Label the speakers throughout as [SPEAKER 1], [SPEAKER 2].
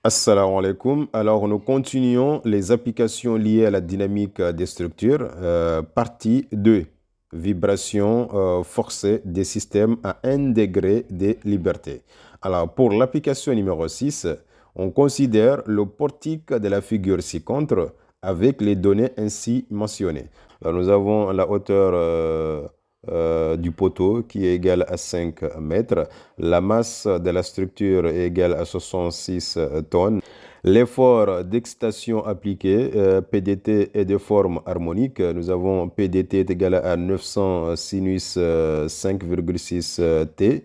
[SPEAKER 1] Assalamu alaikum. Alors, nous continuons les applications liées à la dynamique des structures. Partie 2. Vibration forcée des systèmes à 1 degré de liberté. Alors, pour l'application numéro 6, on considère le portique de la figure ci-contre avec les données ainsi mentionnées. Alors, nous avons la hauteur du poteau qui est égale à 5 mètres. La masse de la structure est égale à 66 tonnes. L'effort d'excitation appliqué, PDT, est de forme harmonique. Nous avons PDT est égal à 900 sinus 5,6 T,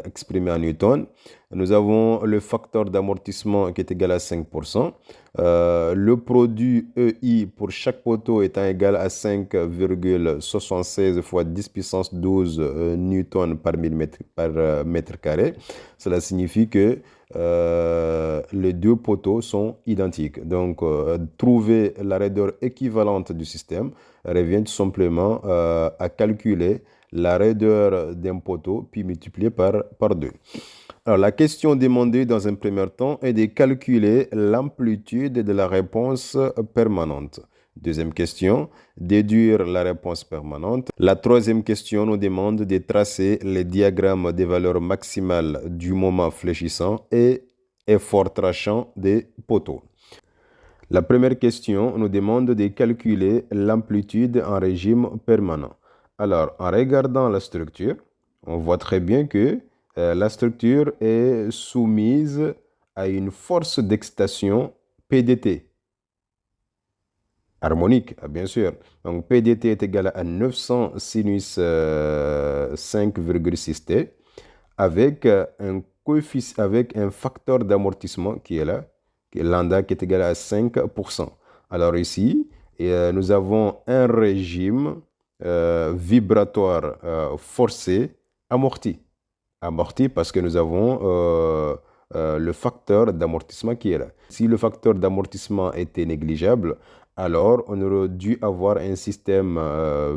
[SPEAKER 1] exprimé en newton. Nous avons le facteur d'amortissement qui est égal à 5%. Le produit EI pour chaque poteau étant égal à 5,76 fois 10 puissance 12 newtons par millimètre par mètre carré. Cela signifie que les deux poteaux sont identiques. Donc, trouver la raideur équivalente du système revient tout simplement à calculer la raideur d'un poteau puis multiplier par 2. Alors, la question demandée dans un premier temps est de calculer l'amplitude de la réponse permanente. Deuxième question, déduire la réponse permanente. La troisième question nous demande de tracer les diagrammes des valeurs maximales du moment fléchissant et effort tranchant des poteaux. La première question nous demande de calculer l'amplitude en régime permanent. Alors, en regardant la structure, on voit très bien que la structure est soumise à une force d'excitation PDT, harmonique, bien sûr. Donc, PDT est égal à 900 sinus 5,6 T avec avec un facteur d'amortissement qui est là, qui est lambda qui est égal à 5%. Alors ici, nous avons un régime vibratoire forcé amorti. Amorti parce que nous avons le facteur d'amortissement qui est là. Si le facteur d'amortissement était négligeable, alors on aurait dû avoir un système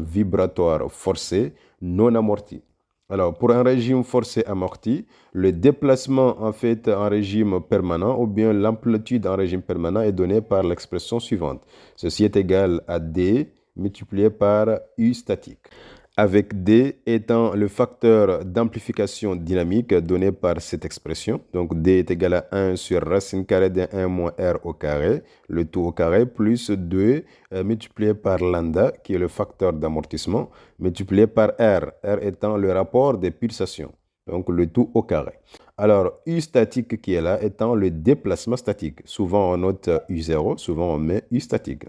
[SPEAKER 1] vibratoire forcé non amorti. Alors, pour un régime forcé amorti, le déplacement en fait en régime permanent ou bien l'amplitude en régime permanent est donné par l'expression suivante. Ceci est égal à D multiplié par U statique, avec D étant le facteur d'amplification dynamique donné par cette expression. Donc, D est égal à 1 sur racine carrée de 1 moins R au carré, le tout au carré, plus 2 multiplié par lambda, qui est le facteur d'amortissement, multiplié par R, R étant le rapport des pulsations. Donc, le tout au carré. Alors, U statique qui est là étant le déplacement statique. Souvent, on note U0, souvent on met U statique.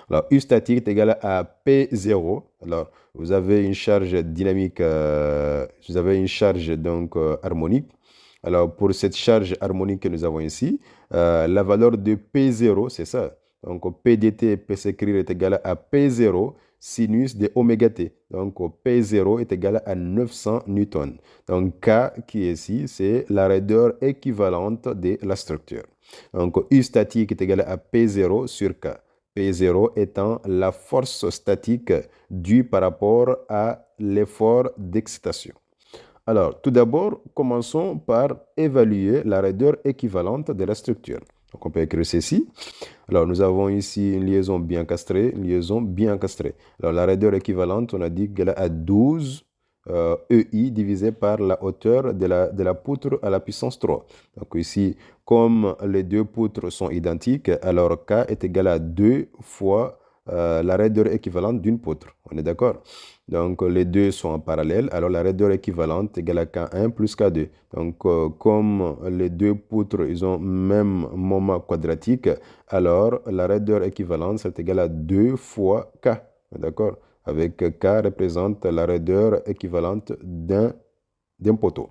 [SPEAKER 1] Alors, U statique est égal à P0. Alors, vous avez une charge dynamique, vous avez une charge donc harmonique. Alors, pour cette charge harmonique que nous avons ici, la valeur de P0, c'est ça. Donc, PDT peut s'écrire est égal à P0 sinus de oméga t. Donc, P0 est égal à 900 newtons. Donc, K qui est ici, c'est la raideur équivalente de la structure. Donc, U statique est égal à P0 sur K. P0 étant la force statique due par rapport à l'effort d'excitation. Alors, tout d'abord, commençons par évaluer la raideur équivalente de la structure. Donc, on peut écrire ceci. Alors, nous avons ici une liaison bien castrée, une liaison bien castrée. Alors, la raideur équivalente, on a dit qu'elle est à 12 EI divisé par la hauteur de la poutre à la puissance 3. Donc, ici, comme les deux poutres sont identiques, alors K est égal à 2 fois la raideur équivalente d'une poutre. On est d'accord? Donc, les deux sont en parallèle. Alors, la raideur équivalente est égale à K1 plus K2. Donc, comme les deux poutres, ils ont même moment quadratique, alors la raideur équivalente est égale à 2 fois K. D'accord? Avec K représente la raideur équivalente d'un poteau.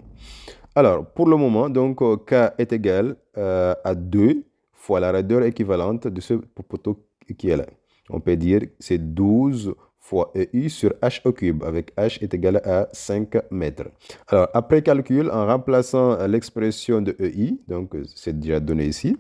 [SPEAKER 1] Alors, pour le moment, donc, K est égal à 2 fois la raideur équivalente de ce poteau qui est là. On peut dire que c'est 12 fois EI sur H au cube, avec H est égal à 5 mètres. Alors, après calcul, en remplaçant l'expression de EI, donc c'est déjà donné ici,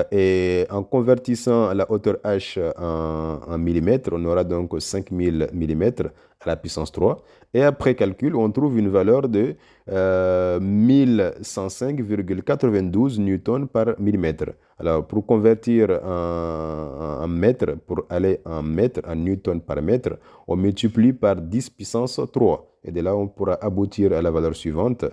[SPEAKER 1] et en convertissant la hauteur H en millimètres, on aura donc 5000 millimètres. à la puissance 3. Et après calcul, on trouve une valeur de 1105,92 newtons par millimètre. Alors, pour convertir en mètre, pour aller en mètre, en newton par mètre, on multiplie par 10 puissance 3. Et de là, on pourra aboutir à la valeur suivante,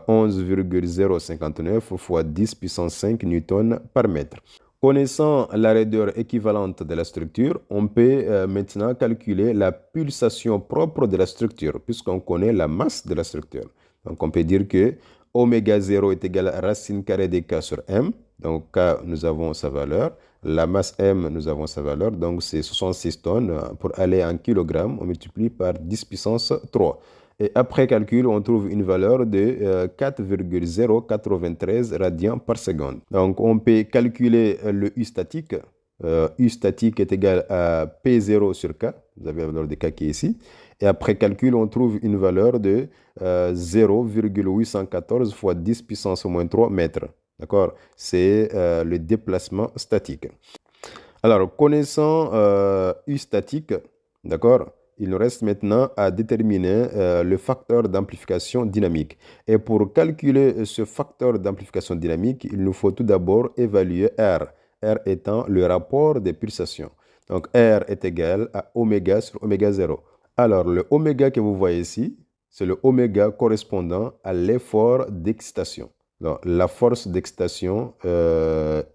[SPEAKER 1] 11,059 fois 10 puissance 5 newtons par mètre. Connaissant la raideur équivalente de la structure, on peut maintenant calculer la pulsation propre de la structure, puisqu'on connaît la masse de la structure. Donc, on peut dire que oméga 0 est égal à racine carrée de K sur M. Donc, K, nous avons sa valeur. La masse M, nous avons sa valeur. Donc, c'est 66 tonnes. Pour aller en kilogrammes, on multiplie par 10 puissance 3. Et après calcul, on trouve une valeur de 4,093 radians par seconde. Donc, on peut calculer le U statique. U statique est égal à P0 sur K. Vous avez la valeur de K qui est ici. Et après calcul, on trouve une valeur de 0,814 fois 10 puissance moins 3 mètres. D'accord? C'est le déplacement statique. Alors, connaissant U statique, d'accord? Il nous reste maintenant à déterminer le facteur d'amplification dynamique. Et pour calculer ce facteur d'amplification dynamique, il nous faut tout d'abord évaluer R. R étant le rapport des pulsations. Donc, R est égal à oméga sur oméga 0. Alors, le oméga que vous voyez ici, c'est le oméga correspondant à l'effort d'excitation. Donc, la force d'excitation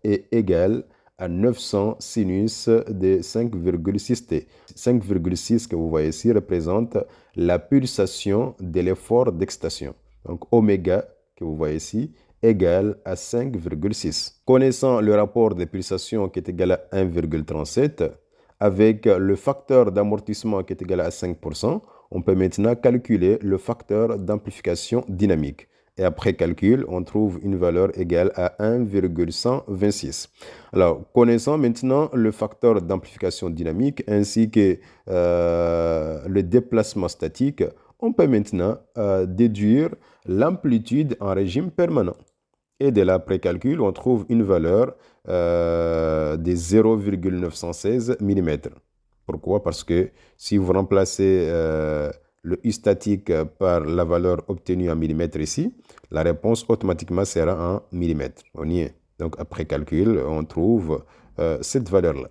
[SPEAKER 1] est égale à 900 sinus de 5,6 T. 5,6 que vous voyez ici représente la pulsation de l'effort d'excitation. Donc, oméga que vous voyez ici égale à 5,6. Connaissant le rapport de pulsation qui est égal à 1,37, avec le facteur d'amortissement qui est égal à 5%, on peut maintenant calculer le facteur d'amplification dynamique. Et après calcul, on trouve une valeur égale à 1,126. Alors, connaissant maintenant le facteur d'amplification dynamique ainsi que le déplacement statique, on peut maintenant déduire l'amplitude en régime permanent. Et de l'après-calcul, on trouve une valeur de 0,916 mm. Pourquoi? Parce que si vous remplacez le U statique par la valeur obtenue en millimètres ici, la réponse automatiquement sera en millimètres. On y est. Donc, après calcul, on trouve cette valeur-là.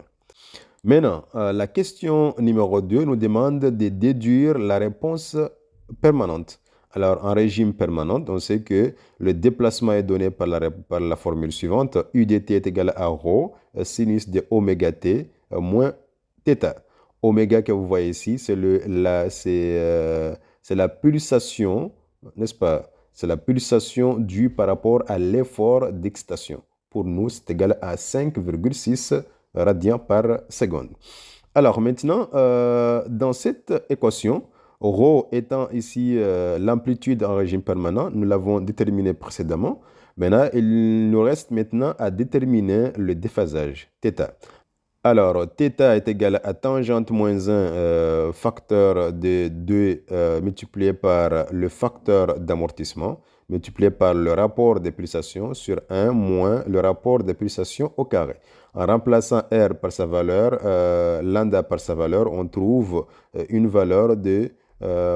[SPEAKER 1] Maintenant, la question numéro 2 nous demande de déduire la réponse permanente. Alors, en régime permanent, on sait que le déplacement est donné par la formule suivante. U dt est égal à rho sinus de oméga t moins θ. Oméga que vous voyez ici, c'est la pulsation, n'est-ce pas? C'est la pulsation due par rapport à l'effort d'excitation. Pour nous, c'est égal à 5,6 radians par seconde. Alors maintenant, dans cette équation, ρ étant ici l'amplitude en régime permanent, nous l'avons déterminé précédemment. Maintenant, il nous reste maintenant à déterminer le déphasage, θ. Alors, θ est égal à tangente moins 1 facteur de 2 multiplié par le facteur d'amortissement, multiplié par le rapport des pulsations sur 1 moins le rapport des pulsations au carré. En remplaçant R par sa valeur, lambda par sa valeur, on trouve une valeur de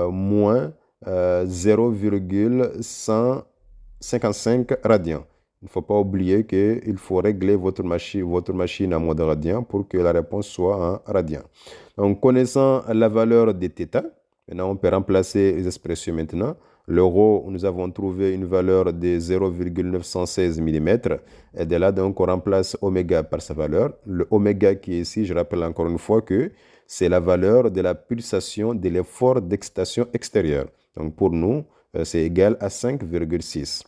[SPEAKER 1] moins 0,155 radians. Il ne faut pas oublier qu'il faut régler votre machine en mode radian pour que la réponse soit en radian. Donc, connaissant la valeur de θ, maintenant on peut remplacer les expressions maintenant. Le ρ, nous avons trouvé une valeur de 0,916 mm. Et de là, donc, on remplace oméga par sa valeur. Le oméga qui est ici, je rappelle encore une fois que c'est la valeur de la pulsation de l'effort d'excitation extérieure. Donc, pour nous, c'est égal à 5,6.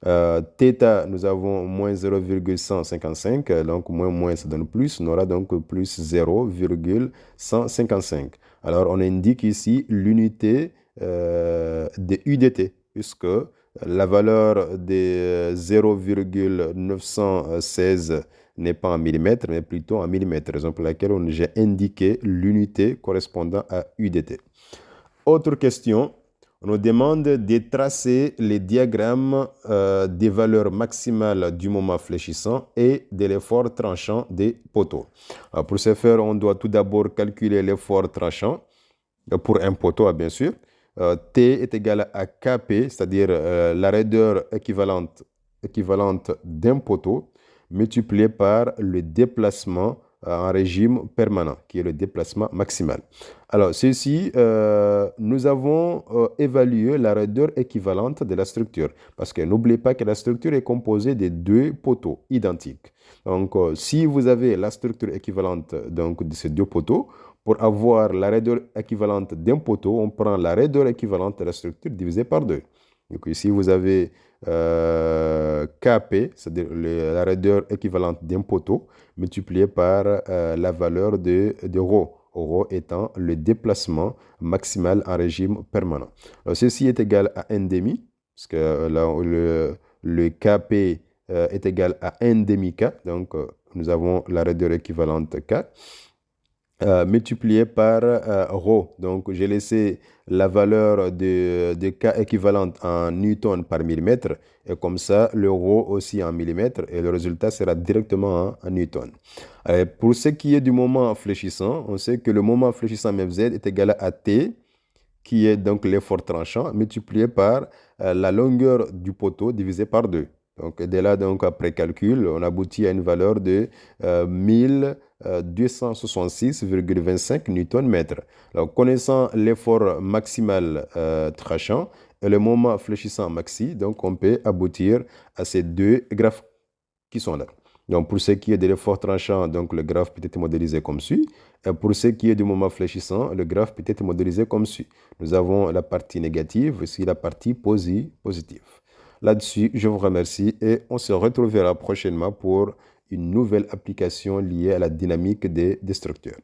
[SPEAKER 1] θ, nous avons moins 0,155, donc moins ça donne plus, on aura donc plus 0,155. Alors on indique ici l'unité de UDT, puisque la valeur de 0,916 n'est pas en millimètres, mais plutôt en millimètres, raison pour laquelle j'ai indiqué l'unité correspondant à UDT. Autre question. On nous demande de tracer les diagrammes des valeurs maximales du moment fléchissant et de l'effort tranchant des poteaux. Alors pour ce faire, on doit tout d'abord calculer l'effort tranchant. pour un poteau, bien sûr. T est égal à Kp, c'est-à-dire la raideur équivalente d'un poteau multiplié par le déplacement en régime permanent, qui est le déplacement maximal. Alors, ceci, nous avons évalué la raideur équivalente de la structure, parce que n'oubliez pas que la structure est composée de deux poteaux identiques. Donc, si vous avez la structure équivalente donc, de ces deux poteaux, pour avoir la raideur équivalente d'un poteau, on prend la raideur équivalente de la structure divisée par 2. Donc ici, vous avez Kp, c'est-à-dire la raideur équivalente d'un poteau, multiplié par la valeur de ρ. Ρ étant le déplacement maximal en régime permanent. Alors, ceci est égal à 1,5, parce que là, le Kp est égal à 1,5K. Donc, nous avons la raideur équivalente K. Multiplié par ρ. Donc, j'ai laissé la valeur de K équivalente en newton par millimètre. Et comme ça, le ρ aussi en millimètres. Et le résultat sera directement en newton. Pour ce qui est du moment fléchissant, on sait que le moment fléchissant Mfz est égal à T, qui est donc l'effort tranchant, multiplié par la longueur du poteau divisé par 2. Donc, dès là, donc, après calcul, on aboutit à une valeur de 1266,25 Nm. Alors, connaissant l'effort maximal tranchant et le moment fléchissant maxi, donc on peut aboutir à ces deux graphes qui sont là. Donc, pour ce qui est de l'effort tranchant, donc, le graphe peut être modélisé comme suit. Et pour ce qui est du moment fléchissant, le graphe peut être modélisé comme suit. Nous avons la partie négative, ici la partie positive. Là-dessus, je vous remercie et on se retrouvera prochainement pour une nouvelle application liée à la dynamique des structures.